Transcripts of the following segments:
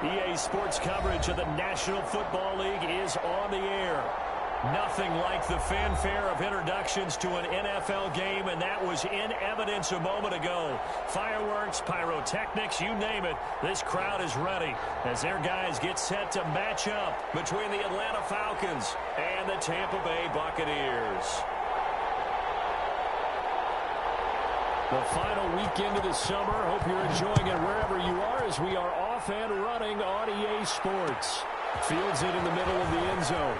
EA Sports coverage of the National Football League is on the air. Nothing like the fanfare of introductions to an NFL game, and that was in evidence a moment ago. Fireworks, pyrotechnics, you name it, this crowd is ready as their guys get set to match up between the Atlanta Falcons and the Tampa Bay Buccaneers. The final weekend of the summer. Hope you're enjoying it wherever you are as we are off and running on EA Sports. Fields it in the middle of the end zone.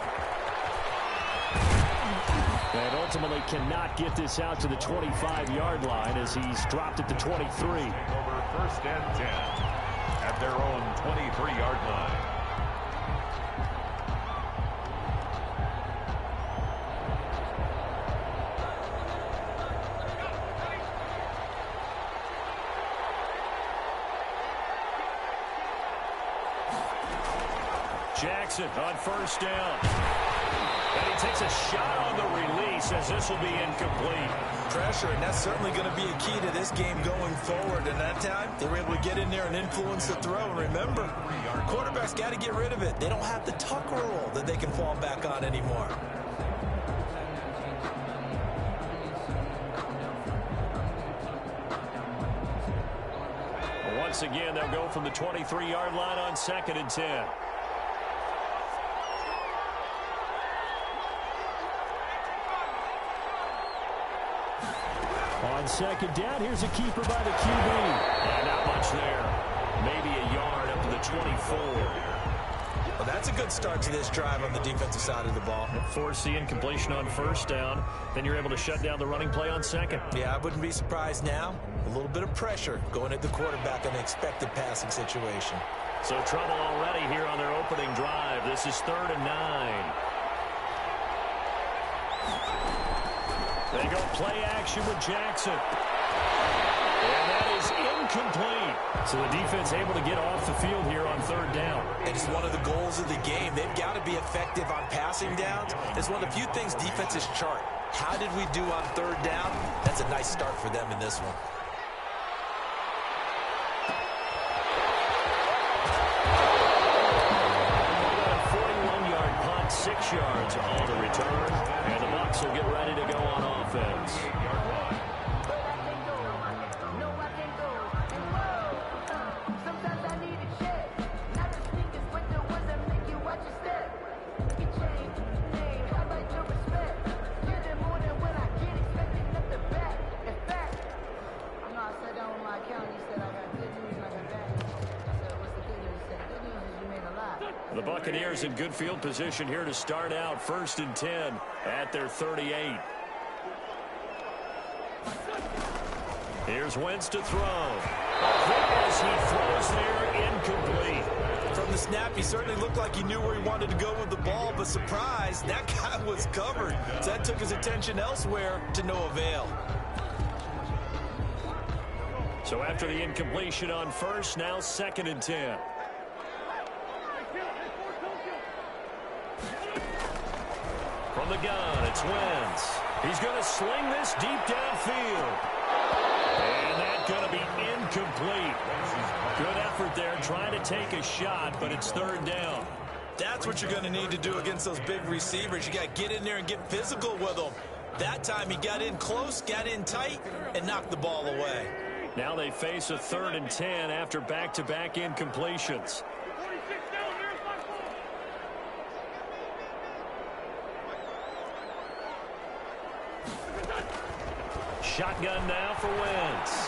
And ultimately cannot get this out to the 25-yard line as he's dropped it to 23. Over first and 10 at their own 23-yard line. Jackson on first down. And he takes a shot on the release as this will be incomplete. Pressure, and that's certainly going to be a key to this game going forward. And that time, they were able to get in there and influence the throw. And remember, quarterbacks got to get rid of it. They don't have the tuck rule that they can fall back on anymore. Once again, they'll go from the 23-yard line on 2nd and 10. On 2nd down, here's a keeper by the QB. And not much there. Maybe a yard up to the 24. Well, that's a good start to this drive on the defensive side of the ball. Force the incompletion on first down. Then you're able to shut down the running play on 2nd. Yeah, I wouldn't be surprised now. A little bit of pressure going at the quarterback in an expected passing situation. So trouble already here on their opening drive. This is 3rd and 9. They go play action with Jackson. And that is incomplete. So the defense able to get off the field here on 3rd down. It's one of the goals of the game. They've got to be effective on passing downs. It's one of the few things defenses chart. How did we do on 3rd down? That's a nice start for them in this one. They got a 41-yard punt, 6 yards on the return. And the Bucs will get ready to go on offense. The Buccaneers in good field position here to start out 1st and 10 at their 38. Here's Wentz to throw. As he throws there, incomplete. From the snap, he certainly looked like he knew where he wanted to go with the ball, but surprise, that guy was covered. So that took his attention elsewhere to no avail. So after the incompletion on first, now 2nd and 10. From the gun, it's Wentz. He's going to sling this deep downfield. And that's going to be incomplete. Good effort there trying to take a shot, but it's 3rd down. That's what you're going to need to do against those big receivers. You got to get in there and get physical with them. That time he got in close, got in tight, and knocked the ball away. Now they face a 3rd and 10 after back-to-back incompletions. Shotgun now for Wentz.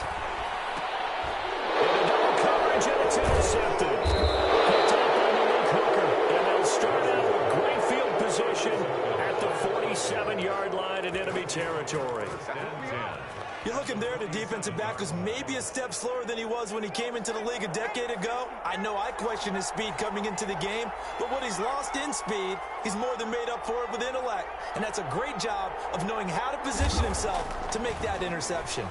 Into double coverage, and it's intercepted. Picked up by Malik Hooker, and they'll start out with great field position at the 47-yard line in enemy territory. You're looking there at a defensive back who's maybe a step slower than he was when he came into the league a decade ago. I know I questioned his speed coming into the game, but what he's lost in speed, he's more than made up for it with intellect. And that's a great job of knowing how to position himself to make that interception.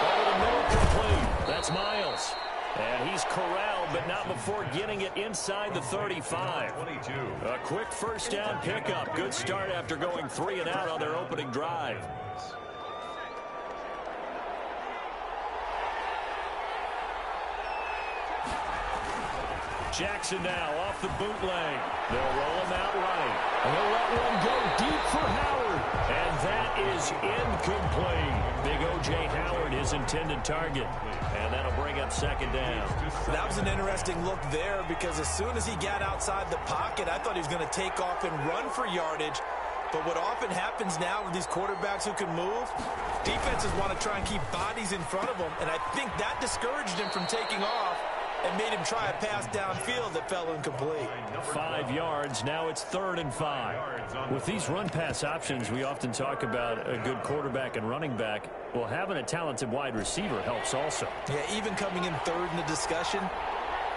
Over the middle, complete. That's Miles. And he's corralled, but not before getting it inside the 35. A quick first down pickup. Good start after going 3 and out on their opening drive. Jackson now off the bootleg. They'll roll him out right. And they'll let one go deep for Howard. And that is incomplete. Big O.J. Howard, his intended target. And that'll bring up second down. That was an interesting look there because as soon as he got outside the pocket, I thought he was going to take off and run for yardage. But what often happens now with these quarterbacks who can move, defenses want to try and keep bodies in front of them. And I think that discouraged him from taking off and made him try a pass downfield that fell incomplete. 5 yards. Now it's 3rd and 5. With these run-pass options, we often talk about a good quarterback and running back. Well, having a talented wide receiver helps also. Yeah, even coming in third in the discussion,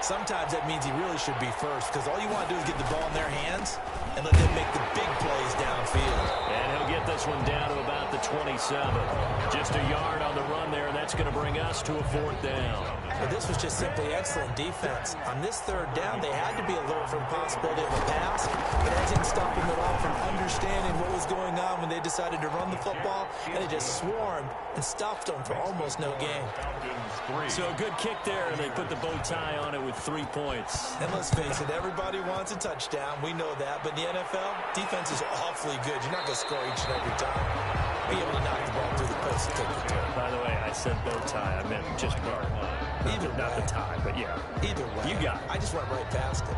sometimes that means he really should be first because all you want to do is get the ball in their hands and let them make the big plays downfield. And he'll get this one down to about the 27. Just a yard on the run there, and that's going to bring us to a 4th down. But this was just simply excellent defense. On this 3rd down, they had to be alert for the possibility of a pass, but that didn't stop them at all from understanding what was going on when they decided to run the football, and they just swarmed and stopped them for almost no gain. So a good kick there, and they put the bow tie on it with 3 points. And let's face it, everybody wants a touchdown. We know that, but in the NFL, defense is awfully good. You're not going to score each and every time. Be able to knock the ball through the post and take the turn. By the way, I said bow tie. I meant just bow. Either not way. the tie, but yeah. Either way. You got it. I just went right past it.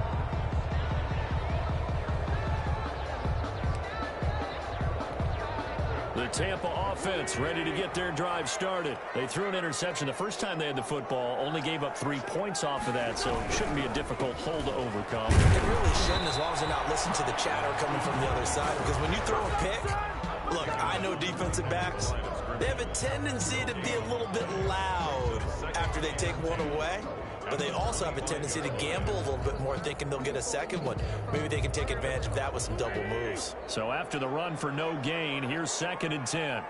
The Tampa offense ready to get their drive started. They threw an interception the first time they had the football, only gave up 3 points off of that, so it shouldn't be a difficult hole to overcome. It really shouldn't, as long as they're not listening to the chatter coming from the other side, because when you throw a pick, look, I know defensive backs, they have a tendency to be a little bit loud after they take one away. But they also have a tendency to gamble a little bit more, thinking they'll get a second one. Maybe they can take advantage of that with some double moves. So after the run for no gain, here's 2nd and 10.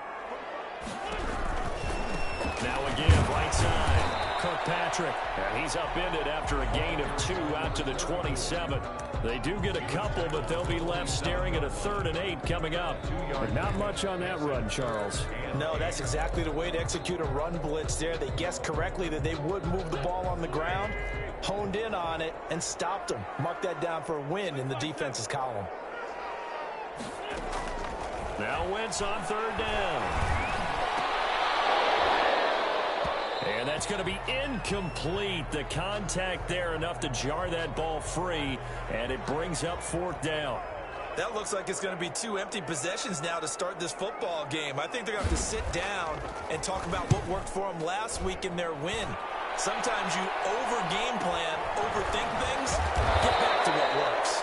Now again, right side. Kirkpatrick, and he's upended after a gain of 2 out to the 27. They do get a couple, but they'll be left staring at a 3rd and 8 coming up. But not much on that run, Charles. No, that's exactly the way to execute a run blitz there. They guessed correctly that they would move the ball on the ground, honed in on it, and stopped them. Mark that down for a win in the defense's column. Now Wentz on 3rd down. And that's going to be incomplete. The contact there enough to jar that ball free, and it brings up 4th down. That looks like it's going to be 2 empty possessions now to start this football game. I think they're going to have to sit down and talk about what worked for them last week in their win. Sometimes you over-game plan, overthink things, get back to what works.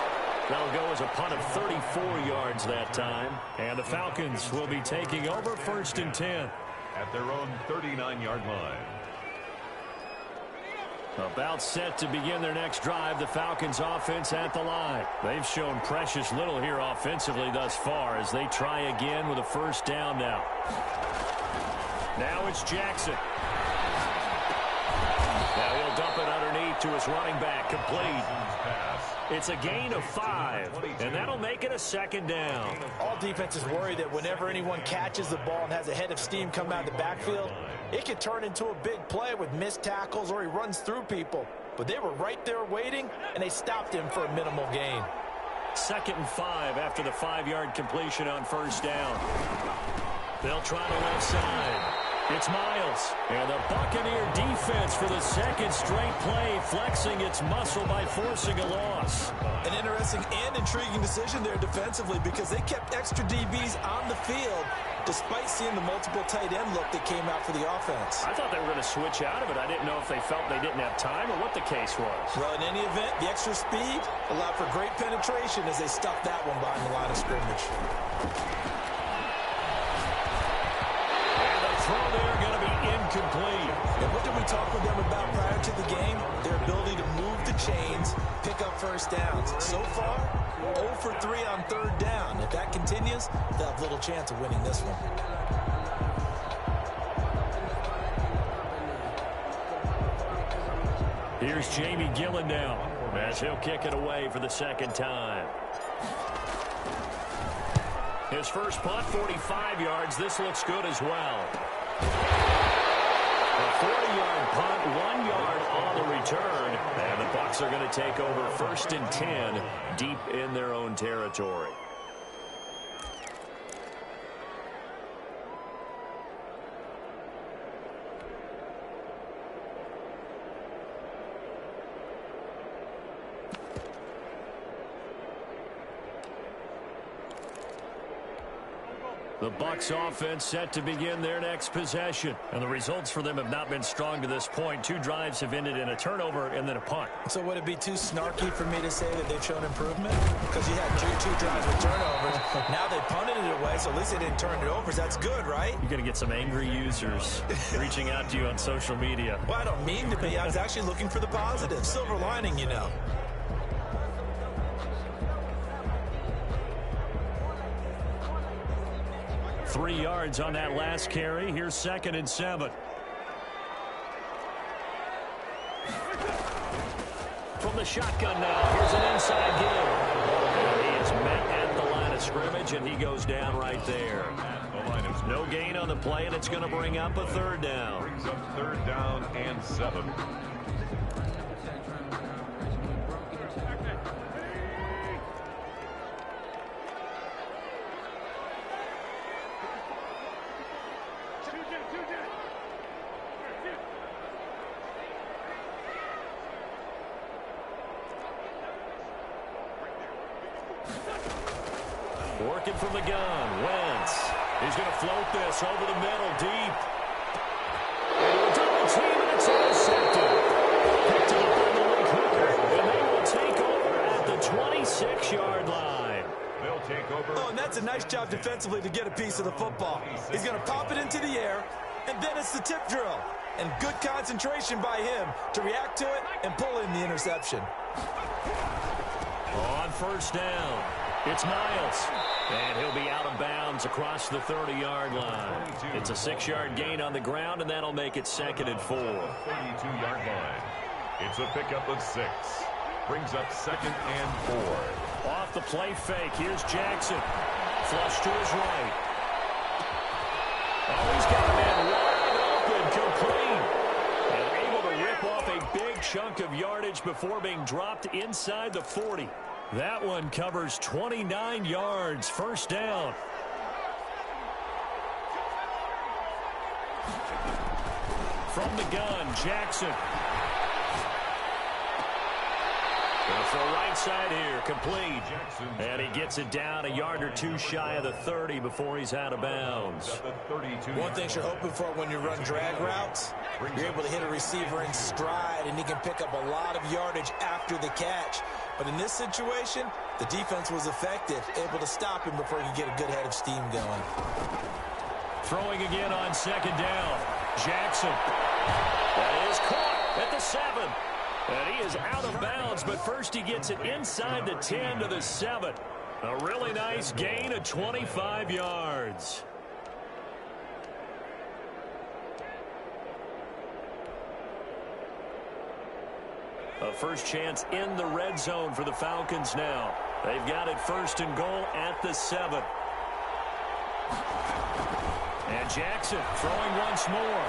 That'll go as a punt of 34 yards that time. And the Falcons will be taking over 1st and 10. At their own 39-yard line. About set to begin their next drive, the Falcons offense at the line. They've shown precious little here offensively thus far as they try again with a 1st down now. Now it's Jackson. Now he'll dump it underneath to his running back, complete. It's a gain of 5, and that'll make it a 2nd down. All defenses worry that whenever anyone catches the ball and has a head of steam come out of the backfield, it could turn into a big play with missed tackles or he runs through people. But they were right there waiting, and they stopped him for a minimal gain. 2nd and 5 after the 5-yard completion on 1st down. They'll try the left side. It's Miles, and the Buccaneer defense for the 2nd straight play, flexing its muscle by forcing a loss. An interesting and intriguing decision there defensively because they kept extra DBs on the field despite seeing the multiple tight end look that came out for the offense. I thought they were going to switch out of it. I didn't know if they felt they didn't have time or what the case was. Well, in any event, the extra speed allowed for great penetration as they stuffed that one behind the line of scrimmage. Throw there going to be incomplete. And what did we talk with them about prior to the game? Their ability to move the chains, pick up 1st downs. So far, 0 for 3 on 3rd down. If that continues, they'll have little chance of winning this one. Here's Jamie Gillen now as he'll kick it away for the 2nd time. His first punt, 45 yards. This looks good as well. A 40-yard punt, 1 yard on the return. And the Bucs are going to take over 1st and 10 deep in their own territory. The Bucs offense set to begin their next possession. And the results for them have not been strong to this point. 2 drives have ended in a turnover and then a punt. So would it be too snarky for me to say that they've shown improvement? Because you had two drives with turnovers. Now they punted it away, so at least they didn't turn it over. That's good, right? You're going to get some angry users reaching out to you on social media. Well, I don't mean to be. I was actually looking for the positive. Silver lining, you know. Three yards on that last carry. Here's 2nd and 7. From the shotgun now. Here's an inside give. He is met at the line of scrimmage, and he goes down right there. No gain on the play, and it's going to bring up a 3rd down. Brings up 3rd down and 7. Working from the gun, Wentz. He's going to float this over the middle, deep. Into a double team, and it's intercepted. Picked up by Malik Hooker, and they will take over at the 26-yard line. They'll take over. Oh, and that's a nice job defensively to get a piece of the football. He's going to pop it into the air, and then it's the tip drill. And good concentration by him to react to it and pull in the interception. On 1st down, it's Miles. And he'll be out of bounds across the 30-yard line. It's a 6-yard gain on the ground, and that'll make it 2nd and 4. 32-yard line. It's a pickup of 6. Brings up 2nd and 4. Off the play fake, here's Jackson. Flush to his right. Oh, he's got a man wide open, complete. And able to rip off a big chunk of yardage before being dropped inside the 40. That one covers 29 yards. 1st down. From the gun, Jackson. Going to throw right side here, complete. And he gets it down a yard or 2 shy of the 30 before he's out of bounds. One thing you're hoping for when you run drag routes, you're able to hit a receiver in stride, and he can pick up a lot of yardage after the catch. But in this situation, the defense was effective, able to stop him before he could get a good head of steam going. Throwing again on 2nd down. Jackson. That is caught at the 7. And he is out of bounds, but first he gets it inside the 10 to the 7. A really nice gain of 25 yards. A first chance in the red zone for the Falcons now. They've got it 1st and goal at the 7. And Jackson throwing once more.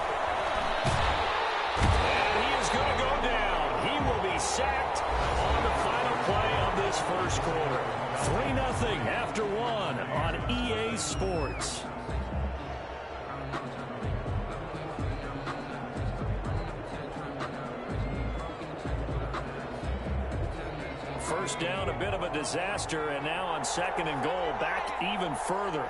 And he is going to go down. He will be sacked on the final play of this 1st quarter. 3-0 after 1 on EA Sports. First down, a bit of a disaster, and now on 2nd and goal, back even further.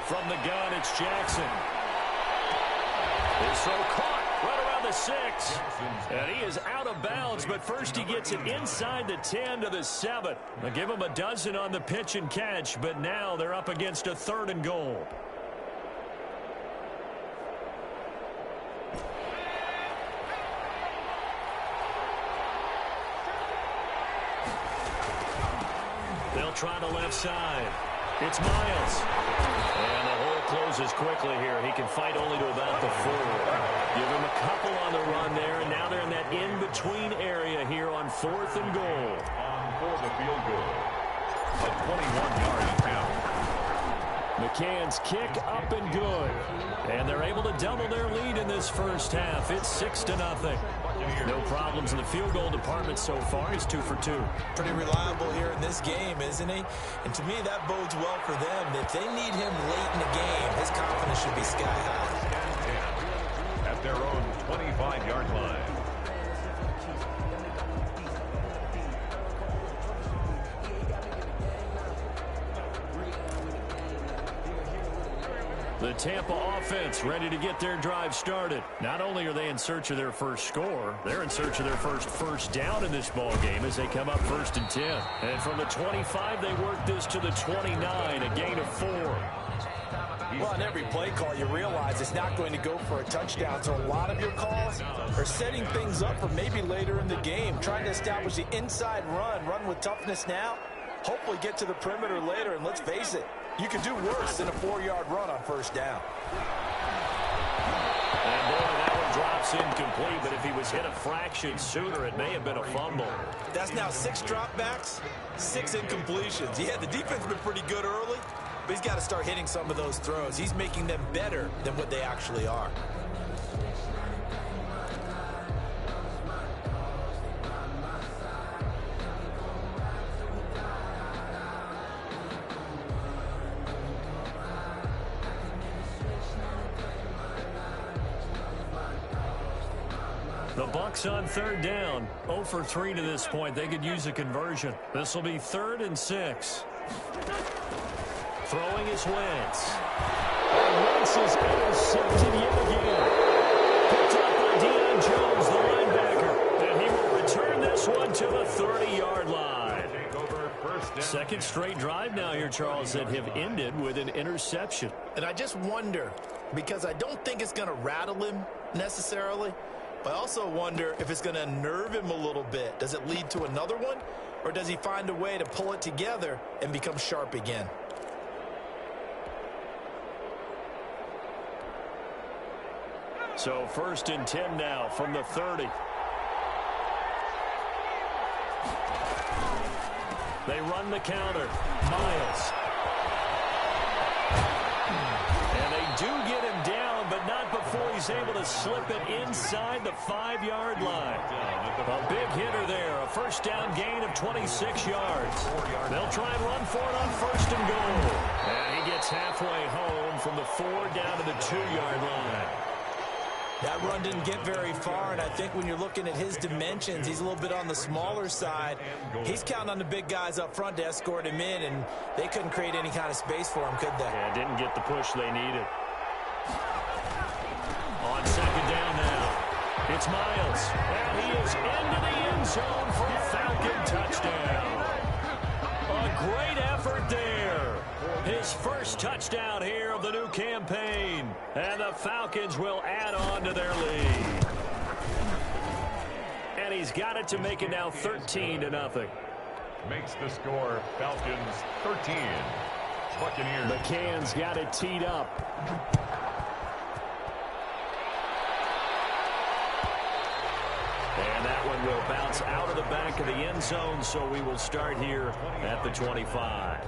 From the gun, it's Jackson. His throw caught right around the 6. And he is out of bounds, but first he gets it inside the 10 to the 7. They'll give him a dozen on the pitch and catch, but now they're up against a 3rd and goal. They'll try the left side. It's Miles. And the hole closes quickly here. He can fight only to about the 4. Give him a couple on the run there, and now they're in that in-between area here on 4th and goal. On for the field goal. A 21-yard attempt. McCann's kick up and good. And they're able to double their lead in this first half. It's 6-0. No problems in the field goal department so far. He's 2 for 2. Pretty reliable here in this game, isn't he? And to me, that bodes well for them. If they need him late in the game, his confidence should be sky high. At their own 25-yard line. The Tampa offense ready to get their drive started. Not only are they in search of their first score, they're in search of their first down in this ball game as they come up 1st and 10. And from the 25, they work this to the 29, a gain of 4. Well, on every play call, you realize it's not going to go for a touchdown. So a lot of your calls are setting things up for maybe later in the game, trying to establish the inside run with toughness now, hopefully get to the perimeter later, and let's face it, you can do worse than a 4-yard run on 1st down. And boy, that one drops incomplete, but if he was hit a fraction sooner, it may have been a fumble. That's now 6 dropbacks, 6 incompletions. Yeah, the defense has been pretty good early, but he's got to start hitting some of those throws. He's making them better than what they actually are. The Bucs on 3rd down. 0 for 3 to this point. They could use a conversion. This will be 3rd and 6. Throwing is Wentz. And Wentz is intercepted yet again. Picked up by Deion Jones, the linebacker. And he will return this one to the 30-yard line. Second straight drive now here, Charles, that have ended with an interception. And I just wonder, because I don't think it's going to rattle him necessarily, but I also wonder if it's going to unnerve him a little bit. Does it lead to another one, or does he find a way to pull it together and become sharp again? So 1st and 10 now from the 30. They run the counter. Miles. And they do get him down, but not before he's able to slip it inside the 5-yard line. A big hitter there. A 1st down gain of 26 yards. They'll try and run for it on 1st and goal. And he gets halfway home from the 4 down to the 2-yard line. That run didn't get very far, and I think when you're looking at his dimensions, he's a little bit on the smaller side. He's counting on the big guys up front to escort him in, and they couldn't create any kind of space for him, could they? Yeah, didn't get the push they needed. On 2nd down now, it's Miles. And he is into the end zone for a Falcon touchdown. A great effort there. His first touchdown here of the new campaign. And the Falcons will add on to their lead. And he's got it to make it now 13-0. Makes the score Falcons 13. Buccaneers. McCann's got it teed up. And that one will bounce out of the back of the end zone, so we will start here at the 25.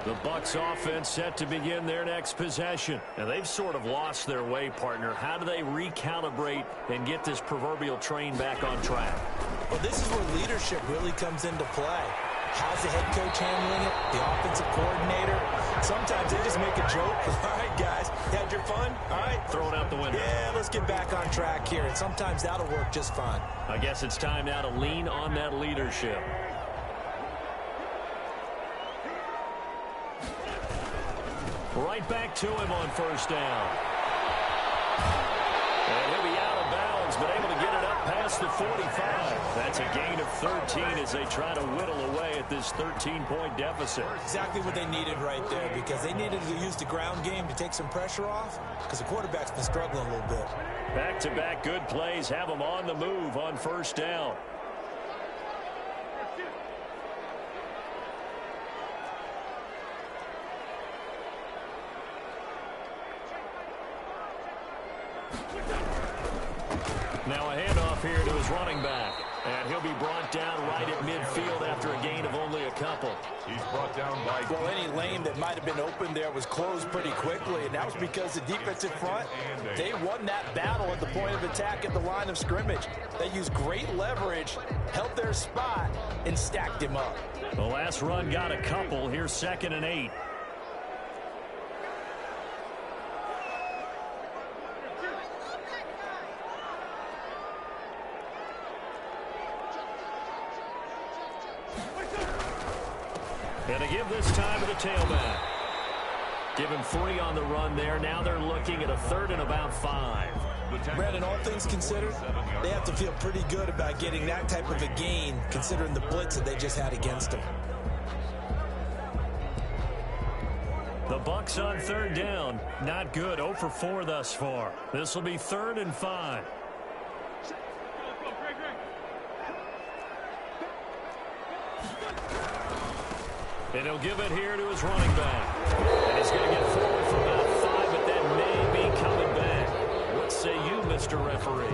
The Bucs offense set to begin their next possession. And they've sort of lost their way, partner. How do they recalibrate and get this proverbial train back on track? Well, this is where leadership really comes into play. How's the head coach handling it? The offensive coordinator? Sometimes they just make a joke. All right, guys, you had your fun? All right. Throw it out the window. Yeah, let's get back on track here. And sometimes that'll work just fine. I guess it's time now to lean on that leadership. Right back to him on 1st down. And he'll be out of bounds, but able to get it up past the 45. That's a gain of 13 as they try to whittle away at this 13-point deficit. Exactly what they needed right there, because they needed to use the ground game to take some pressure off, because the quarterback's been struggling a little bit. Back-to-back good plays have them on the move on 1st down. Now a handoff here to his running back. And he'll be brought down right at midfield after a gain of only a couple. He's brought down by... Well, any lane that might have been open there was closed pretty quickly, and that was because the defensive front, they won that battle at the point of attack at the line of scrimmage. They used great leverage, held their spot, and stacked him up. The last run got a couple. Here's 2nd and 8. And to give this time to the tailback. Give him 3 on the run there. Now they're looking at a 3rd and about 5. Brandon, all things considered, they have to feel pretty good about getting that type of a gain, considering the blitz that they just had against them. The Bucs on 3rd down. Not good. 0 for 4 thus far. This will be 3rd and 5. And he'll give it here to his running back. And he's going to get forward for about 5, but that may be coming back. What say you, Mr. Referee?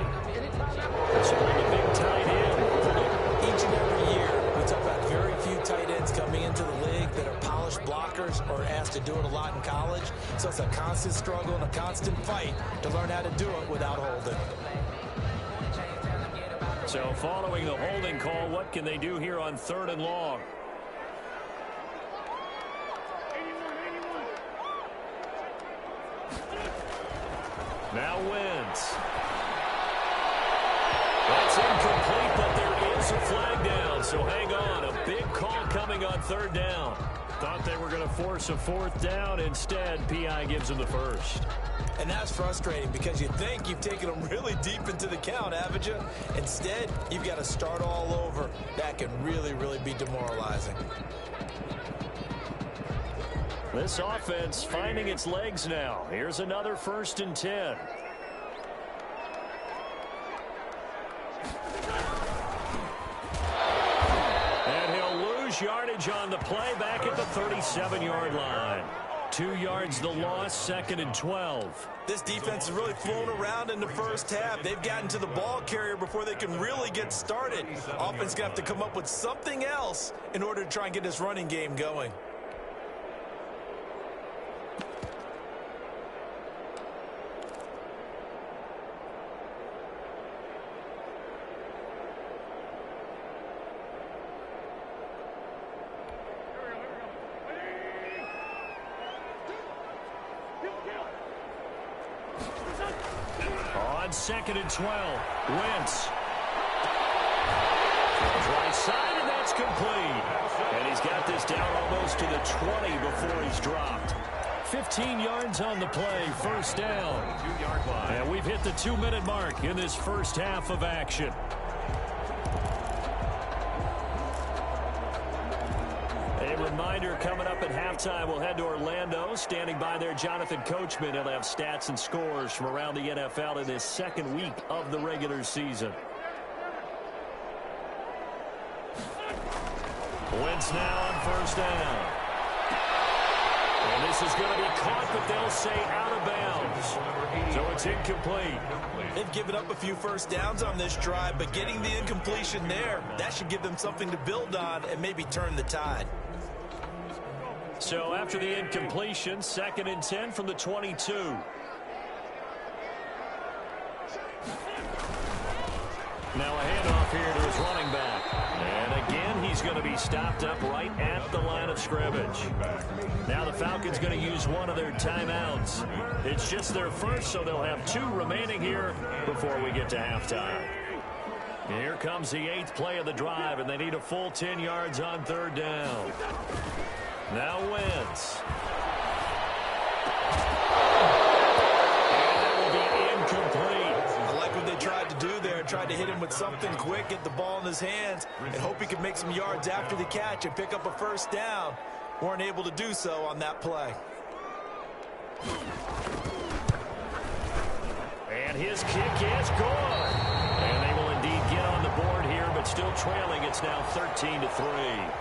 So the big tight end. Each and every year, we talk about very few tight ends coming into the league that are polished blockers or asked to do it a lot in college. So it's a constant struggle and a constant fight to learn how to do it without holding. So following the holding call, what can they do here on 3rd and long? Now Wentz. That's incomplete, but there is a flag down, so hang on. A big call coming on 3rd down. Thought they were going to force a 4th down. Instead, P.I. gives them the 1st. And that's frustrating because you think you've taken them really deep into the count, haven't you? Instead, you've got to start all over. That can really, really be demoralizing. This offense finding its legs now. Here's another 1st and 10. And he'll lose yardage on the play back at the 37-yard line. 2 yards the loss, 2nd and 12. This defense is really flown around in the first half. They've gotten to the ball carrier before they can really get started. Offense going to have to come up with something else in order to try and get this running game going. On 2nd and 12, Wentz. Right side, and that's complete. And he's got this down almost to the 20 before he's dropped. 15 yards on the play, 1st down. And we've hit the 2-minute mark in this first half of action. A reminder, coming up at halftime, we'll head to Orlando. Standing by there, Jonathan Coachman. He'll have stats and scores from around the NFL in his 2nd week of the regular season. Wentz now on 1st down. And this is going to be caught, but they'll say out of bounds. So it's incomplete. They've given up a few 1st downs on this drive, but getting the incompletion there, that should give them something to build on and maybe turn the tide. So after the incompletion, 2nd and 10 from the 22. Now a handoff here to his running back. And again, he's going to be stopped up right at the line of scrimmage. Now the Falcons going to use one of their timeouts. It's just their first, so they'll have 2 remaining here before we get to halftime. Here comes the 8th play of the drive, and they need a full 10 yards on 3rd down. Now Wentz. And that will be incomplete. I like what they tried to do there. Tried to hit him with something quick, get the ball in his hands, and hope he could make some yards after the catch and pick up a 1st down. Weren't able to do so on that play. And his kick is good. And they will indeed get on the board here, but still trailing. It's now 13-3.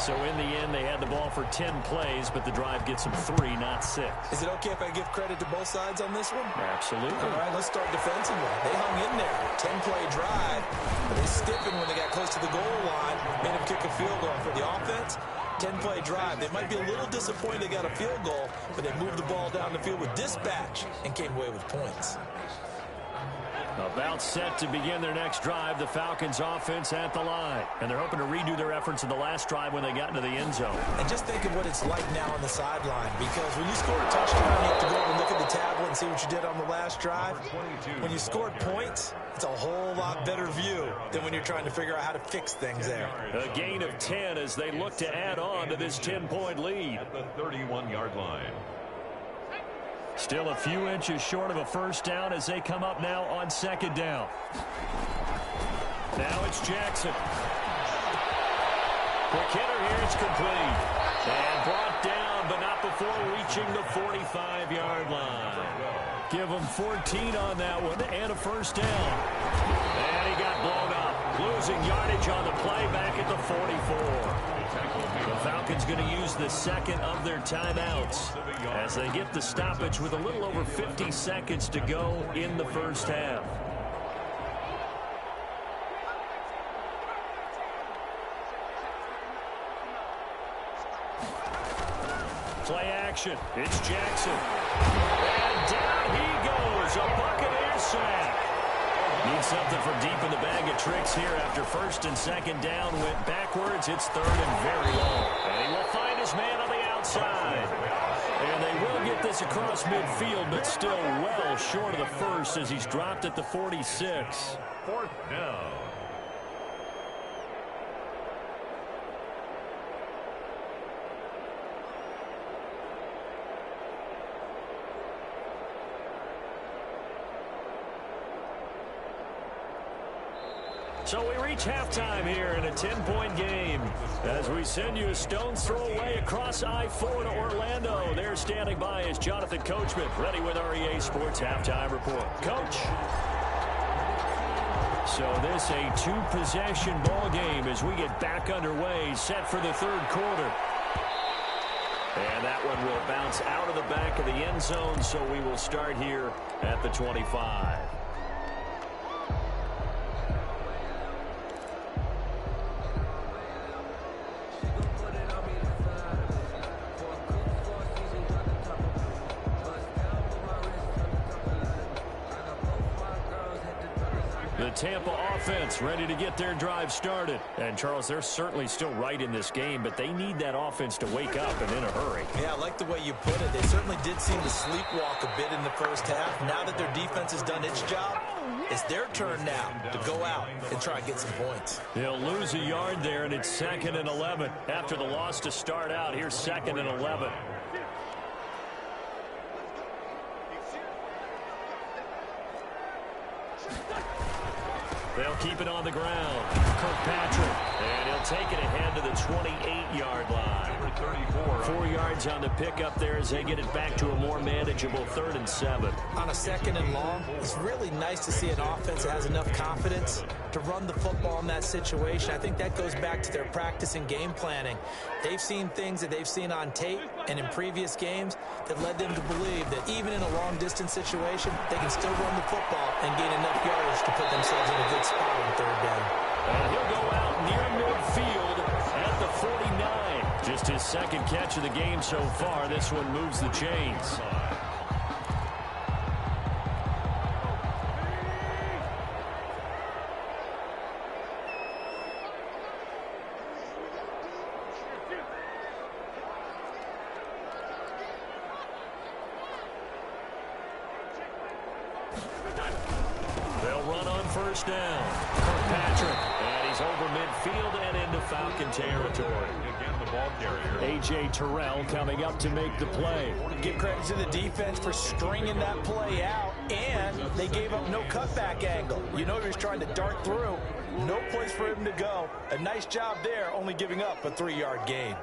So in the end, they had the ball for 10 plays, but the drive gets them 3, not 6. Is it okay if I give credit to both sides on this one? Absolutely. All right, let's start defensively. They hung in there. 10-play drive, but they stiffened when they got close to the goal line, made them kick a field goal. For the offense, 10-play drive. They might be a little disappointed they got a field goal, but they moved the ball down the field with dispatch and came away with points. About set to begin their next drive, the Falcons offense at the line. And they're hoping to redo their efforts in the last drive when they got into the end zone. And just think of what it's like now on the sideline, because when you score a touchdown, you have to go over and look at the tablet and see what you did on the last drive. When you scored points, it's a whole lot better view than when you're trying to figure out how to fix things there. A gain of 10 as they look to add on to this 10-point lead. At the 31-yard line. Still a few inches short of a first down as they come up now on second down. Now it's Jackson. Quick hitter here, it's complete. And brought down, but not before reaching the 45-yard line. Give him 14 on that one and a first down. And he got blown up. Losing yardage on the play back at the 44. The Falcons going to use the second of their timeouts as they get the stoppage with a little over 50 seconds to go in the first half. Play action. It's Jackson. And down he goes. A Buccaneer sack. Need something from deep in the bag of tricks here after first and second down went backwards. It's third and very long. And he will find his man on the outside. And they will get this across midfield, but still well short of the first as he's dropped at the 46. Fourth down. So we reach halftime here in a 10-point game as we send you a stone's throw away across I-4 to Orlando. There standing by is Jonathan Coachman, ready with REA Sports Halftime Report. Coach. So this a two-possession ball game as we get back underway, set for the third quarter. And that one will bounce out of the back of the end zone, so we will start here at the 25. The Tampa offense ready to get their drive started. And, Charles, they're certainly still right in this game, but they need that offense to wake up and in a hurry. Yeah, I like the way you put it. They certainly did seem to sleepwalk a bit in the first half. Now that their defense has done its job, it's their turn now to go out and try and get some points. They'll lose a yard there, and it's 2nd and 11. After the loss to start out, here's 2nd and 11. They'll keep it on the ground. Kirkpatrick. And he'll take it ahead to the 28-yard line. 4 yards on the pickup there as they get it back to a more manageable 3rd and 7. On a 2nd and long, it's really nice to see an offense that has enough confidence to run the football in that situation. I think that goes back to their practice and game planning. They've seen things that they've seen on tape and in previous games that led them to believe that even in a long-distance situation, they can still run the football and gain enough yardage to put themselves in a good spot on 3rd down. And he'll go out near midfield at the 49. Just his second catch of the game so far. This one moves the chains. They'll run on first down. Kirkpatrick, and he's over midfield and into Falcon territory. Again, the ball carrier. A.J. Terrell coming up to make the play. Give credit to the defense for stringing that play out, and they gave up no cutback angle. You know he was trying to dart through. No place for him to go. A nice job there, only giving up a 3-yard gain.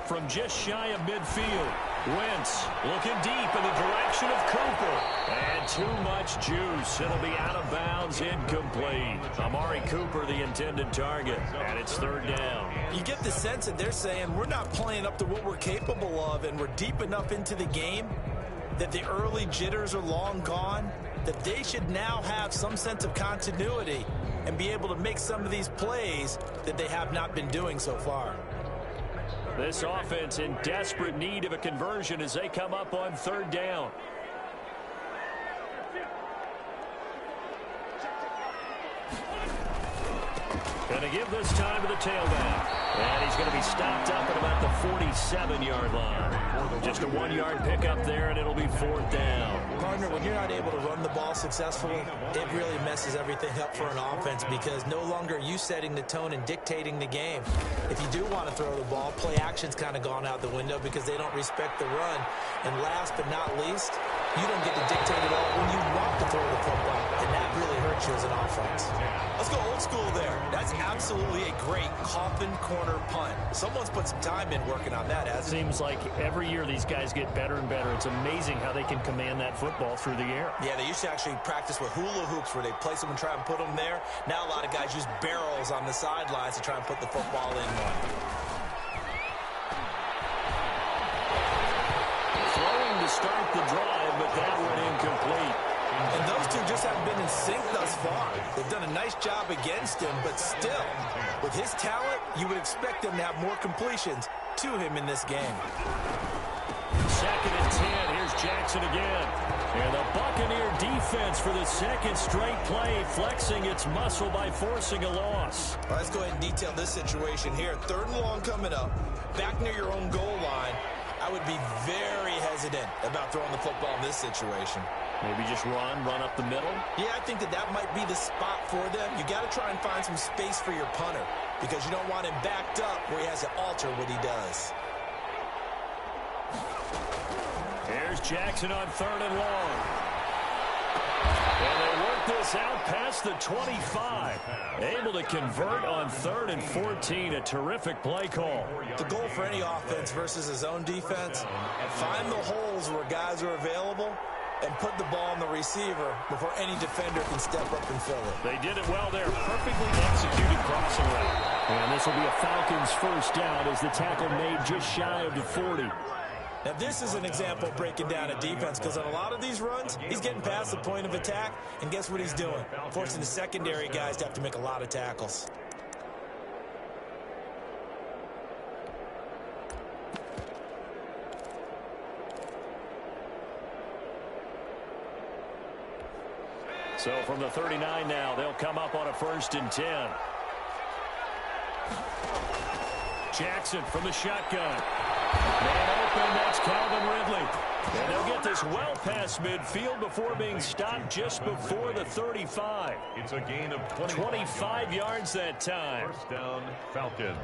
From just shy of midfield, Wentz looking deep in the direction of Cooper. And too much juice. It'll be out of bounds, incomplete. Amari Cooper, the intended target. And it's third down. You get the sense that they're saying we're not playing up to what we're capable of, and we're deep enough into the game that the early jitters are long gone, that they should now have some sense of continuity and be able to make some of these plays that they have not been doing so far. This offense in desperate need of a conversion as they come up on third down. Going to give this time to the tailback. And he's going to be stopped up at about the 47-yard line. Just a 1-yard pickup there, and it'll be fourth down. Partner, when you're not able to run the ball successfully, it really messes everything up for an offense because no longer are you setting the tone and dictating the game. If you do want to throw the ball, play action's kind of gone out the window because they don't respect the run. And last but not least, you don't get to dictate it all when you want to throw the football, and that really hurts you as an offense. Let's go old school there. That's absolutely a great coffin corner punt. Someone's put some time in working on that, hasn't it? Seems like every year these guys get better and better. It's amazing how they can command that football through the air. Yeah, they used to actually practice with hula hoops where they place them and try and put them there. Now a lot of guys use barrels on the sidelines to try and put the football in one. Throwing to start the drive, but that went incomplete. And those two just haven't been in sync thus far. They've done a nice job against him, but still, with his talent, you would expect them to have more completions to him in this game. Second and 10. Here's Jackson again. And the Buccaneer defense for the second straight play, flexing its muscle by forcing a loss. All right, let's go ahead and detail this situation here. Third and long coming up, back near your own goal line. I would be very hesitant about throwing the football in this situation. Maybe just run up the middle? Yeah, I think that might be the spot for them. You got to try and find some space for your punter because you don't want him backed up where he has to alter what he does. Here's Jackson on third and long. And they work this out past the 25. Able to convert on third and 14. A terrific play call. The goal for any offense versus his own defense, find the holes where guys are available and put the ball on the receiver before any defender can step up and fill it. They did it well there. Perfectly executed crossing route. And this will be a Falcons first down as the tackle made just shy of the 40. Now, this is an example of breaking down a defense because on a lot of these runs, he's getting past the point of attack, and guess what he's doing? Forcing the secondary guys to have to make a lot of tackles. So from the 39 now, they'll come up on a first and 10. Jackson from the shotgun. Man open, that's Calvin Ridley. And they'll get this well past midfield before being stopped just before the 35. It's a gain of 25 yards that time. First down, Falcons.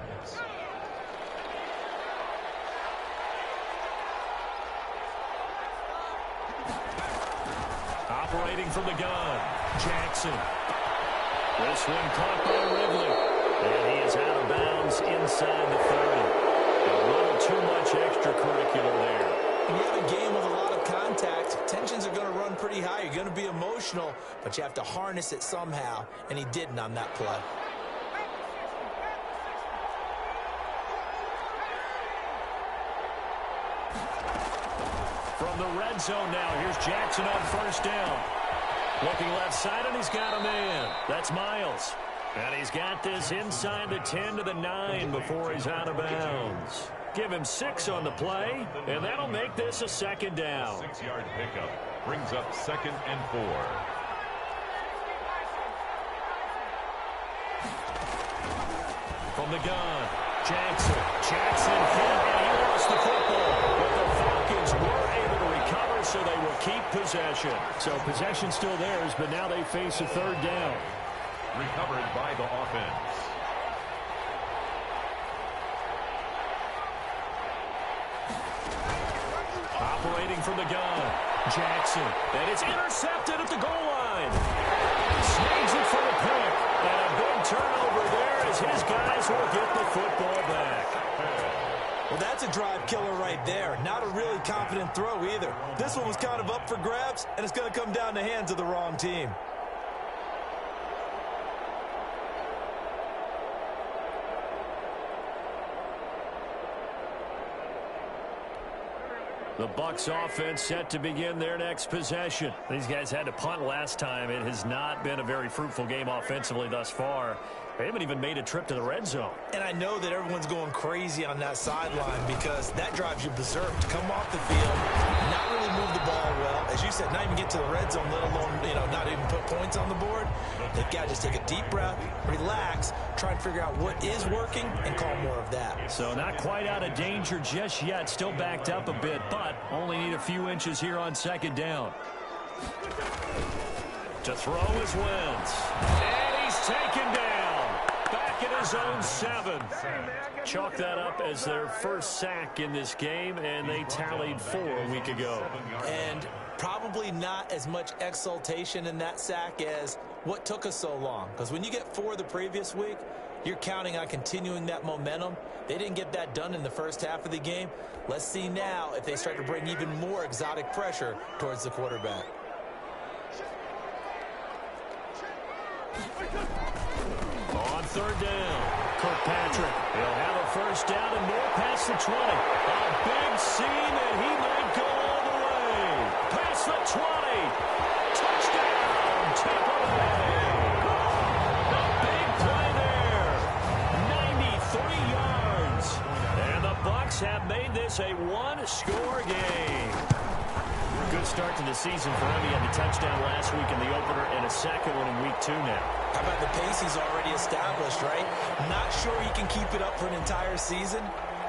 Operating from the gun, Jackson. This one caught by Ridley. And he is out of bounds inside the 30. A little too much extracurricular there. When you have a game with a lot of contact, tensions are going to run pretty high. You're going to be emotional, but you have to harness it somehow, and he didn't on that play. From the red zone now, here's Jackson on first down. Looking left side, and he's got a man. That's Miles. And he's got this inside the 10 to the 9 before he's out of bounds. Give him 6 on the play, and that'll make this a second down. 6-yard pickup brings up second and 4. From the gun, Jackson. Jackson hit, and he lost the football. But the Falcons were able to recover, so they will keep possession. So possession still theirs, but now they face a third down. Recovered by the offense. Operating from the gun, Jackson. And it's intercepted at the goal line. Snags it for the pick. And a big turnover there as his guys will get the football back. Well, that's a drive killer right there. Not a really confident throw either. This one was kind of up for grabs, and it's going to come down the hands of the wrong team. The Bucs offense set to begin their next possession. These guys had to punt last time. It has not been a very fruitful game offensively thus far. They haven't even made a trip to the red zone. And I know that everyone's going crazy on that sideline because that drives you berserk. To come off the field, not really move the ball well. As you said, not even get to the red zone, let alone, not even put points on the board. They've got to just take a deep breath, relax, try and figure out what is working, and call more of that. So not quite out of danger just yet. Still backed up a bit, but only need a few inches here on second down. To throw is Wentz. And he's taken down. Back at his own 7. Chalk that up as their first sack in this game, and they tallied 4 a week ago. And probably not as much exultation in that sack as what took us so long. Because when you get 4 the previous week, you're counting on continuing that momentum. They didn't get that done in the first half of the game. Let's see now if they start to bring even more exotic pressure towards the quarterback. On third down, Kirkpatrick. He'll have a first down and more past the 20. A big seam, and he might go all the way. Past the 20. Touchdown, Tampa Bay. A big play there. 93 yards. And the Bucs have made this a one-score game. Good start to the season for him. He had the touchdown last week in the opener and a second one in week 2 now. How about the pace he's already established, right? Not sure he can keep it up for an entire season,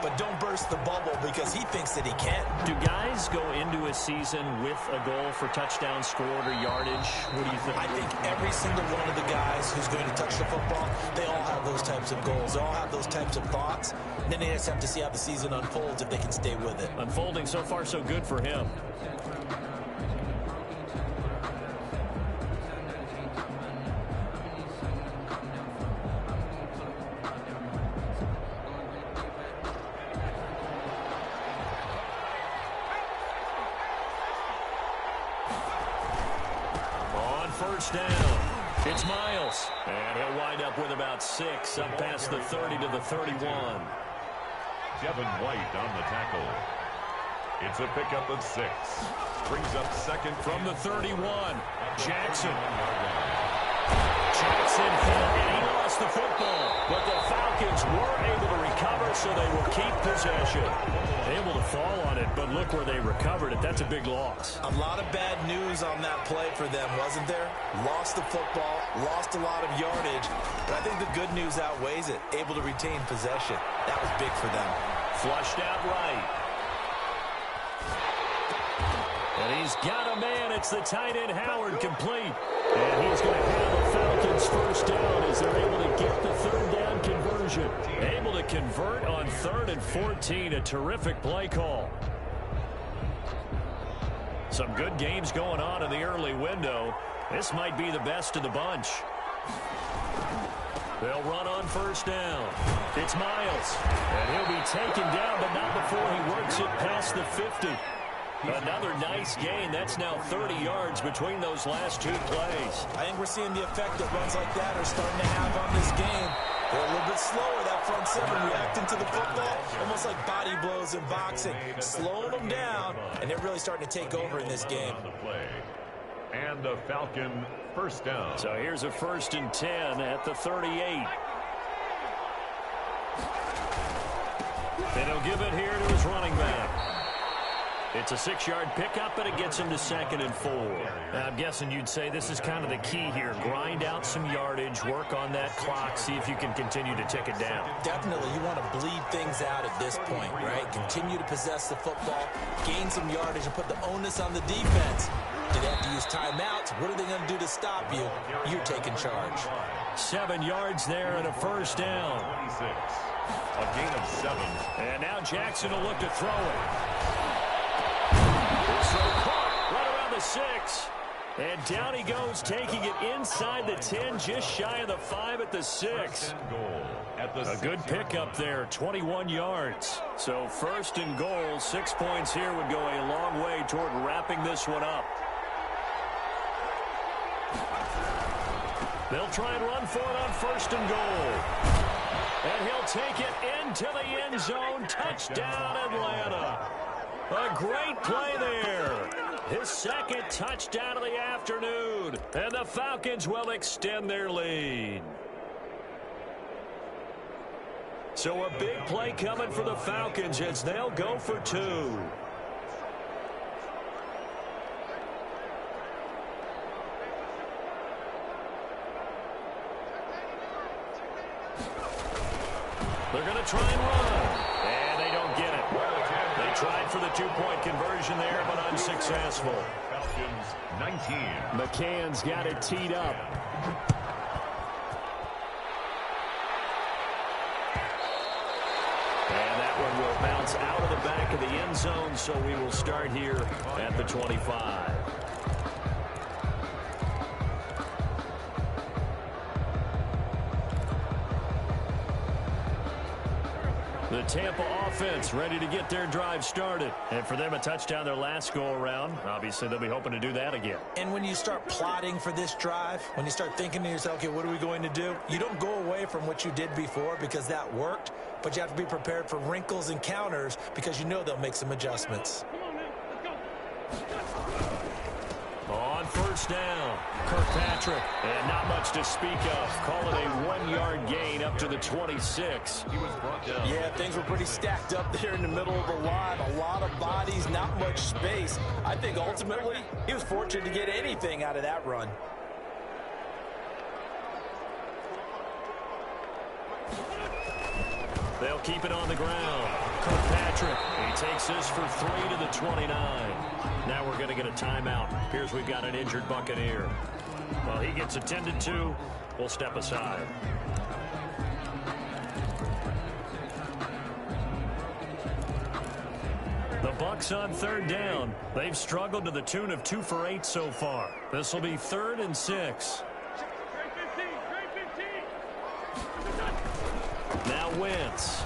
but don't burst the bubble because he thinks that he can. Do guys go into a season with a goal for touchdowns scored or yardage? What do you think? I think every single one of the guys who's going to touch the football, they all have those types of goals. They all have those types of thoughts. And then they just have to see how the season unfolds if they can stay with it. Unfolding so far so good for him. First down. It's Miles. And he'll wind up with about 6 up past the 30 to the 31. Devin White on the tackle. It's a pickup of 6. Brings up second from the 31. Jackson. Jackson fell and he lost the football. But the Falcons were able to recover, so they will keep possession. Able to fall on it, but look where they recovered it. That's a big loss. A lot of bad news on that play for them, wasn't there? Lost the football, lost a lot of yardage, but I think the good news outweighs it. Able to retain possession. That was big for them. Flushed out right. And he's got a man. It's the tight end, Howard, complete. And he's going to have the Falcons first down as they're able to get the third down conversion. Able to convert on 3rd and 14. A terrific play call. Some good games going on in the early window. This might be the best of the bunch. They'll run on first down. It's Miles. And he'll be taken down, but not before he works it past the 50. Another nice gain. That's now 30 yards between those last 2 plays. I think we're seeing the effect that runs like that are starting to have on this game. They're a little bit slower, that front 7, reacting to the football, almost like body blows in boxing, slowing them down, and they're really starting to take over in this game. And a Falcon first down. So here's a 1st and 10 at the 38. And he'll give it here to his running back. It's a 6-yard pickup, and it gets him to 2nd and 4. Now, I'm guessing you'd say this is kind of the key here. Grind out some yardage, work on that clock, see if you can continue to tick it down. Definitely, you want to bleed things out at this point, right? Continue to possess the football, gain some yardage, and put the onus on the defense. Do they have to use timeouts? What are they going to do to stop you? You're taking charge. 7 yards there and a first down. 26. A gain of 7. And now Jackson will look to throw it. Throw caught right around the 6. And down he goes, taking it inside the 10, just shy of the 5 at the 6. A good pickup there, 21 yards. So first and goal, 6 points here would go a long way toward wrapping this one up. They'll try and run for it on first and goal. And he'll take it into the end zone. Touchdown, Atlanta. A great play there. His second touchdown of the afternoon. And the Falcons will extend their lead. So a big play coming for the Falcons as they'll go for 2. They're going to try and run. And they don't get it. They tried for the 2-point conversion there, but unsuccessful. Falcons 19. McCann's got it teed up. And that one will bounce out of the back of the end zone, so we will start here at the 25. The Tampa offense ready to get their drive started. And for them, a touchdown their last go-around. Obviously, they'll be hoping to do that again. And when you start plotting for this drive, when you start thinking to yourself, okay, what are we going to do? You don't go away from what you did before because that worked, but you have to be prepared for wrinkles and counters because you know they'll make some adjustments. On first down, Kirkpatrick, and not much to speak of. Call it a 1-yard gain up to the 26. He was brought down. Yeah, things were pretty stacked up there in the middle of the line. A lot of bodies, not much space. I think ultimately he was fortunate to get anything out of that run. They'll keep it on the ground. Kirkpatrick, he takes this for 3 to the 29. Now we're going to get a timeout. Here's we've got an injured Buccaneer. Well, he gets attended to. We'll step aside. The Bucs on third down. They've struggled to the tune of 2 for 8 so far. This will be 3rd and 6. Now Wentz.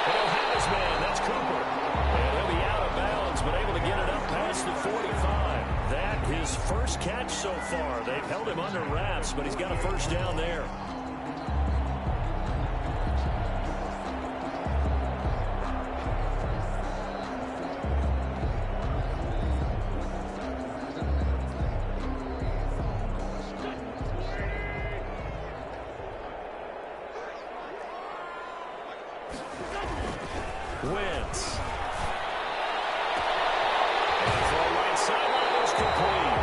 He'll have his man. That's Cooper. And he'll be out of bounds, but able to get it up past the 45. That his first catch so far. They've held him under wraps, but he's got a first down there. Wentz. And for a right sideline is complete.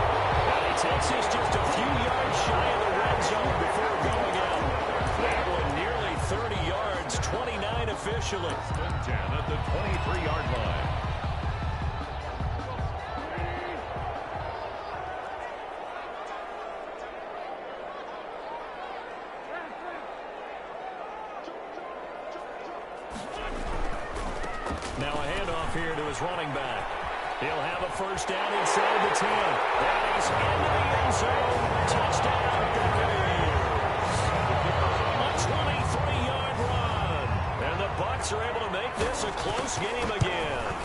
And he takes this just a few yards shy of the red zone before going out. That one nearly 30 yards, 29 officially. Down at the 23-yard line. Now a handoff here to his running back. He'll have a first down inside the 10. And he's into the end zone. Touchdown, Buccaneers. A 23-yard run. And the Bucs are able to make this a close game again.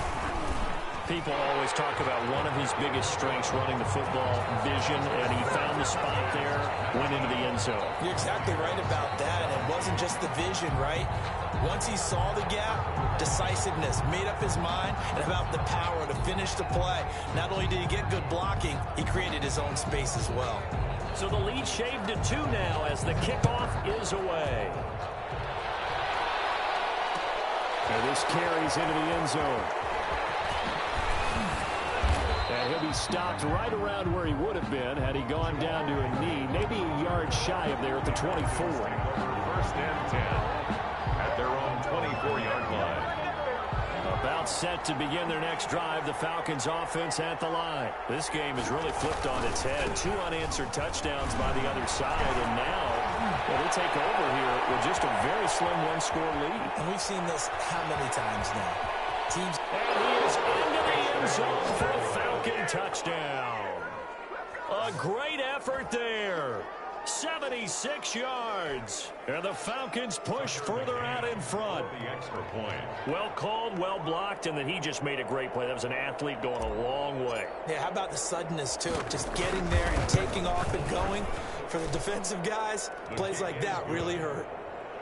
People always talk about one of his biggest strengths running the football, vision, and he found the spot there, went into the end zone. You're exactly right about that. It wasn't just the vision, right? Once he saw the gap, decisiveness, made up his mind, and about the power to finish the play. Not only did he get good blocking, he created his own space as well. So the lead shaved to 2 now as the kickoff is away. And this carries into the end zone. And he'll be stopped right around where he would have been had he gone down to a knee, maybe a yard shy of there at the 24. First and 10 at their own 24-yard line. About set to begin their next drive, the Falcons offense at the line. This game has really flipped on its head. 2 unanswered touchdowns by the other side, and now they take over here with just a very slim 1-score lead. And we've seen this how many times now? Teams. And he is into the end zone for a Falcons Falcon touchdown. A great effort there. 76 yards. And the Falcons push further out in front. The extra point. Well called, well blocked, and then he just made a great play. That was an athlete going a long way. Yeah, how about the suddenness, too? Just getting there and taking off and going. For the defensive guys, plays like that really hurt.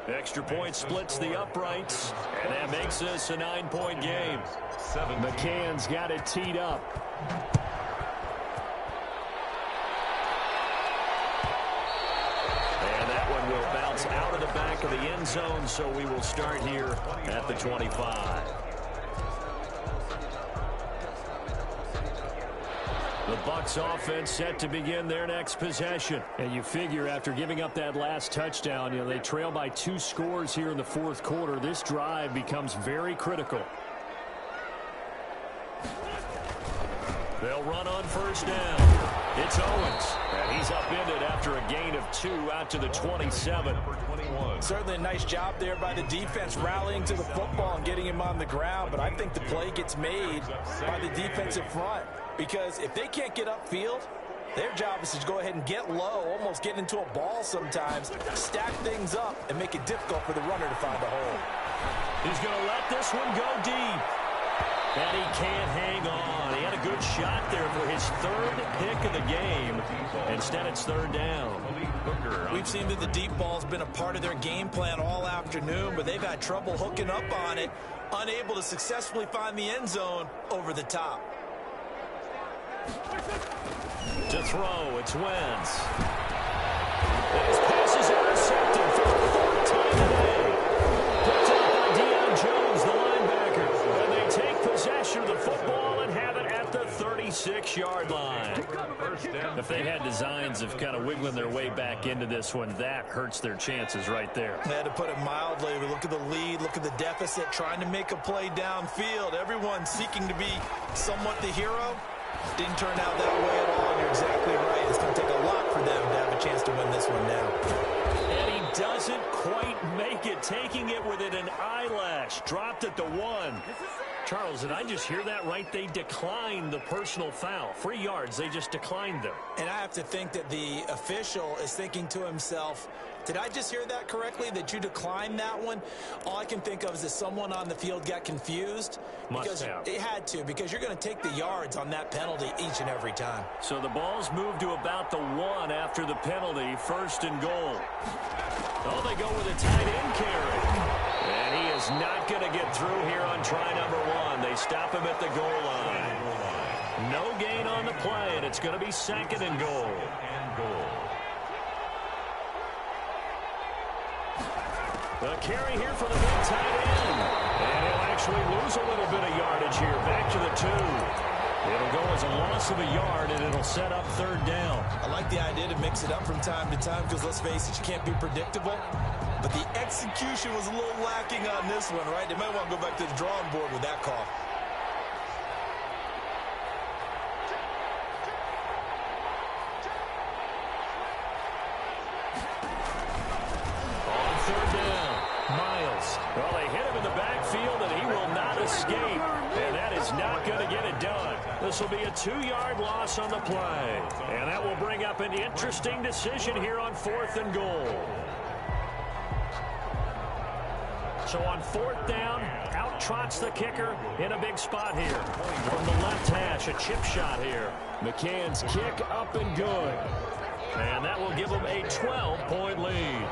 Extra point splits the uprights, and that makes this a 9-point game. McCann's got it teed up. And that one will bounce out of the back of the end zone, so we will start here at the 25. The Bucs offense set to begin their next possession. And you figure after giving up that last touchdown, they trail by 2 scores here in the fourth quarter. This drive becomes very critical. They'll run on first down. It's Owens. And he's upended after a gain of 2 out to the 27. Certainly a nice job there by the defense rallying to the football and getting him on the ground. But I think the play gets made by the defensive front. Because if they can't get upfield, their job is to go ahead and get low, almost get into a ball sometimes, stack things up, and make it difficult for the runner to find a hole. He's going to let this one go deep. And he can't hang on. He had a good shot there for his 3rd pick of the game. Instead, it's 3rd down. We've seen that the deep ball's been a part of their game plan all afternoon, but they've had trouble hooking up on it, unable to successfully find the end zone over the top. To throw, it's Wentz. And his pass is intercepted for the 3rd time today. Picked up by Deion Jones, the linebacker. And they take possession of the football and have it at the 36-yard line. If they had designs of kind of wiggling their way back into this one, that hurts their chances right there. They had to put it mildly. We look at the lead, look at the deficit, trying to make a play downfield. Everyone seeking to be somewhat the hero. Didn't turn out that way at all. You're exactly right. It's going to take a lot for them to have a chance to win this one now. And he doesn't quite make it, taking it within an eyelash. Dropped at the 1. Charles, did I just hear that right? They declined the personal foul. 3 yards, they just declined them. And I have to think that the official is thinking to himself, did I just hear that correctly, that you declined that one? All I can think of is that someone on the field got confused. Must have. It had to, because you're going to take the yards on that penalty each and every time. So the ball's moved to about the 1 after the penalty, 1st and goal. Oh, they go with a tight end carry. And he is not going to get through here on try number 1. They stop him at the goal line. No gain on the play, and it's going to be 2nd and goal. A carry here for the big tight end. And he'll actually lose a little bit of yardage here. Back to the 2. It'll go as a loss of a yard, and it'll set up 3rd down. I like the idea to mix it up from time to time because, let's face it, you can't be predictable. But the execution was a little lacking on this one, right? They might want to go back to the drawing board with that call. On 3rd down, Miles. Well, they hit him in the backfield, and he will not escape. And that is not going to get it done. This will be a 2-yard loss on the play. And that will bring up an interesting decision here on 4th and goal. So on 4th down, out trots the kicker in a big spot here. From the left hash, a chip shot here. McCann's kick up and good. And that will give them a 12-point lead.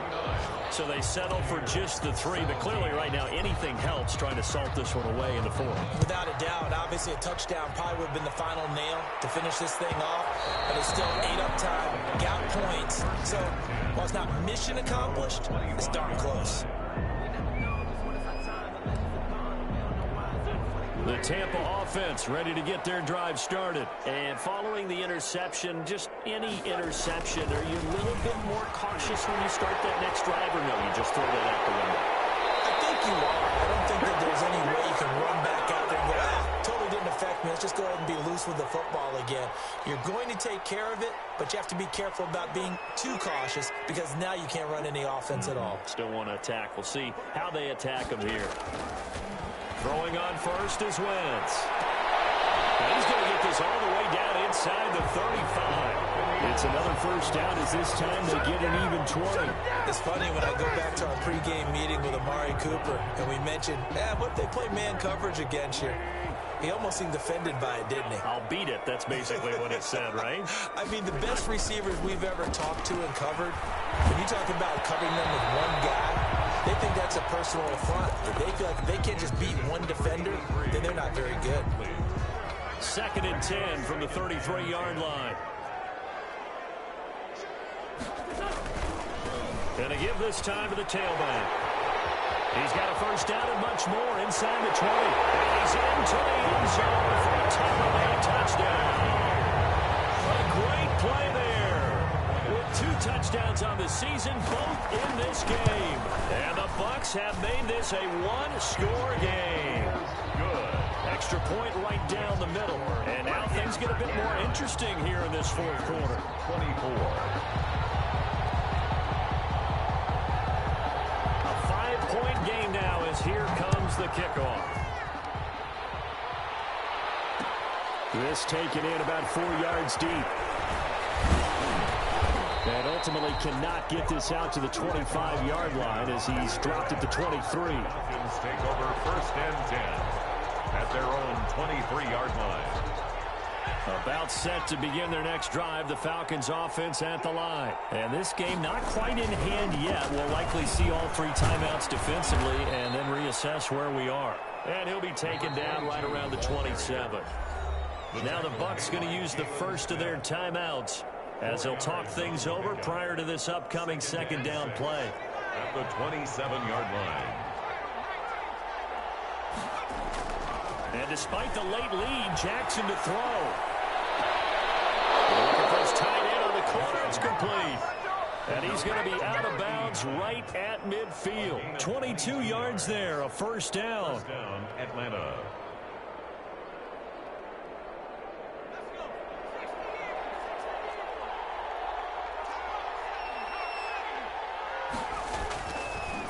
So they settle for just the 3, but clearly right now anything helps trying to salt this one away in the 4th. Without a doubt, obviously a touchdown probably would have been the final nail to finish this thing off, but it's still 8 up time, got points. So while it's not mission accomplished, it's darn close. The Tampa offense ready to get their drive started. And following the interception, just any interception, are you a little bit more cautious when you start that next drive, or no, you just throw that out the window? I think you are. I don't think that there's any way you can run back out there and go, totally didn't affect me. Let's just go ahead and be loose with the football again. You're going to take care of it, but you have to be careful about being too cautious because now you can't run any offense at all. Still want to attack. We'll see how they attack them here. Throwing on first is Wentz. And he's going to get this all the way down inside the 35. It's another first down as this time they get an even 20. It's funny when I go back to our pregame meeting with Amari Cooper and we mentioned, what if they play man coverage against you? He almost seemed offended by it, didn't he? I'll beat it. That's basically what it said, right? I mean, the best receivers we've ever talked to and covered, when you talk about covering them with one guy, they think that's a personal affront. If they feel like if they can't just beat one defender, then they're not very good. 2nd and 10 from the 33-yard line. Going to give this time to the tailback. He's got a first down and much more inside the 20. And he's into the end zone for a top-of-the touchdown. A great play there. With 2 touchdowns on the season, both in this game. And the Bucs have made this a one-score game. Good. Extra point right down the middle. And now things get a bit more interesting here in this fourth quarter. 24. Game now as here comes the kickoff. This taken in about 4 yards deep. And ultimately cannot get this out to the 25-yard line as he's dropped at the 23. Falcons take over 1st and 10 at their own 23-yard line. About set to begin their next drive, the Falcons offense at the line. And this game not quite in hand yet. We'll likely see all 3 timeouts defensively and then reassess where we are. And he'll be taken down right around the 27. Now the Bucs going to use the first of their timeouts as they'll talk things over prior to this upcoming 2nd down play. At the 27-yard line. And despite the late lead, Jackson to throw. Looking for his tight end on the corner. It's complete. And he's going to be out of bounds right at midfield. 22 yards there, a first down. First down, Atlanta.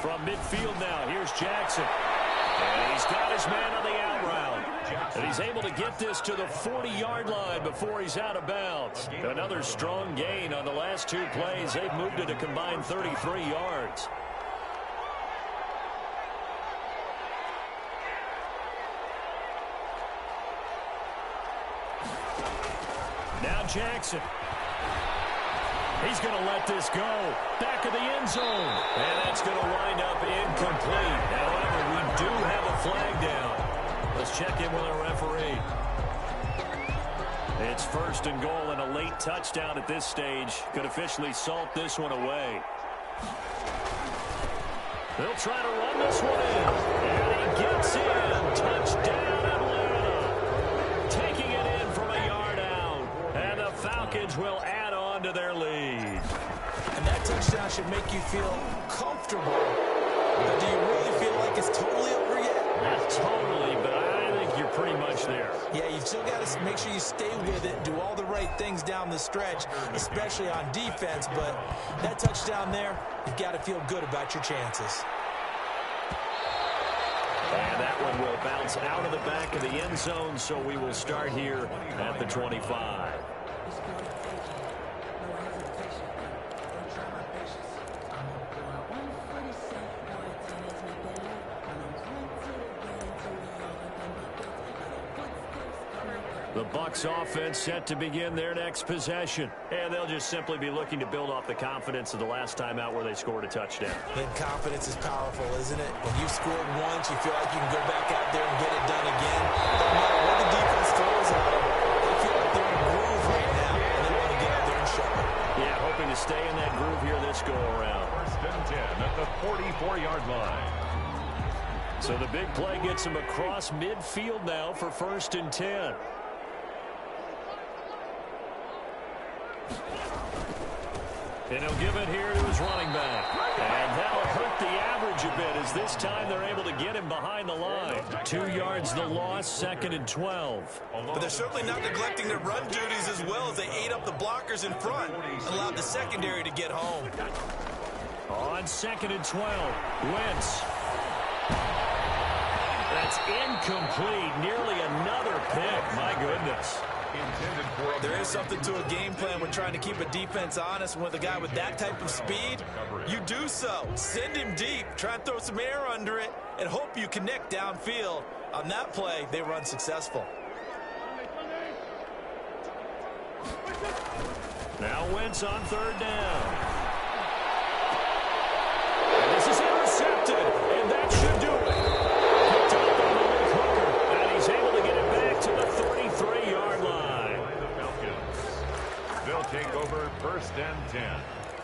From midfield now, here's Jackson. And he's got his man on the out route. And he's able to get this to the 40-yard line before he's out of bounds. Another strong gain on the last 2 plays. They've moved it a combined 33 yards. Now Jackson. He's going to let this go. Back of the end zone. And that's going to wind up incomplete. However, we do have a flag down. Let's check in with our referee. It's 1st and goal and a late touchdown at this stage. Could officially salt this one away. They'll try to run this one in. And he gets in. Touchdown, Atlanta. Taking it in from a yard out. And the Falcons will add on to their lead. And that touchdown should make you feel comfortable. But do you really feel like it's totally over yet? Not totally, but I think you're pretty much there. Yeah, you've still got to make sure you stay with it, do all the right things down the stretch, especially on defense. But that touchdown there, you've got to feel good about your chances. And that one will bounce out of the back of the end zone, so we will start here at the 25. The Bucs offense set to begin their next possession. And they'll just simply be looking to build off the confidence of the last time out where they scored a touchdown. Then confidence is powerful, isn't it? When you've scored once, you feel like you can go back out there and get it done again. No matter what the defense throws at them, they feel like they're in a groove right now, and they want to get out there and show it. Yeah, hoping to stay in that groove here this go-around. 1st and 10 at the 44-yard line. So the big play gets him across midfield now for 1st and 10. And he'll give it here to his running back. And that'll hurt the average a bit as this time they're able to get him behind the line. 2 yards the loss, 2nd and 12. But they're certainly not neglecting their run duties as well as they ate up the blockers in front, allowed the secondary to get home. On 2nd and 12, Wentz. That's Incomplete. Nearly another pick. My goodness. There is something to a game plan when trying to keep a defense honest. With a guy with that type of speed, you do so. Send him deep. Try and throw some air under it and hope you connect downfield. On that play, they were unsuccessful. Now Wentz on third down. And this is intercepted, and that should do it. Picked up on the Luke Hooker, and he's able to get it back to the 33-yard line. The Falcons. They'll take over first and 10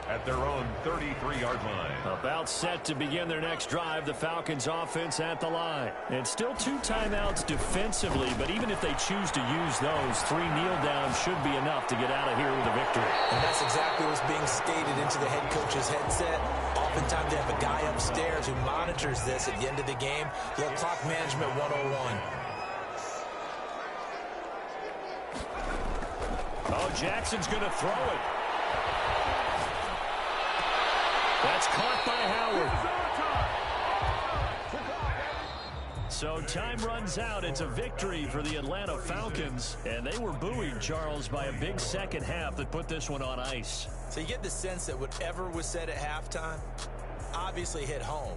at their own 33-yard line. About set to begin their next drive, the Falcons offense at the line. And still 2 timeouts defensively, but even if they choose to use those, 3 kneel downs should be enough to get out of here with a victory. And that's exactly what's being stated into the head coach's headset. Oftentimes they have a guy upstairs who monitors this at the end of the game. The clock management 101. Oh, Jackson's going to throw it. That's caught by Howard. So time runs out. It's a victory for the Atlanta Falcons. And they were buoyed, Charles, by a big second half that put this one on ice. So you get the sense that whatever was said at halftime obviously hit home.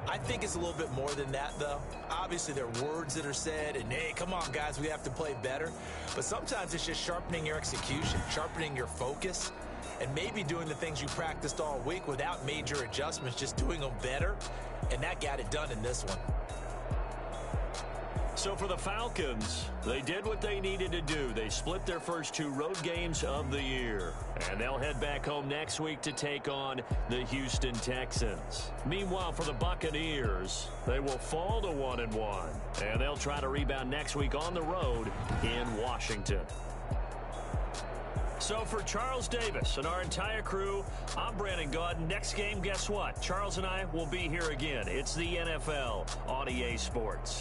I think it's a little bit more than that, though. Obviously, there are words that are said, and, hey, come on, guys, we have to play better. But sometimes it's just sharpening your execution, sharpening your focus, and maybe doing the things you practiced all week without major adjustments, just doing them better, and that got it done in this one. So for the Falcons, they did what they needed to do. They split their first 2 road games of the year. And they'll head back home next week to take on the Houston Texans. Meanwhile, for the Buccaneers, they will fall to 1-1. And they'll try to rebound next week on the road in Washington. So for Charles Davis and our entire crew, I'm Brandon Gaudin. Next game, guess what? Charles and I will be here again. It's the NFL on EA Sports.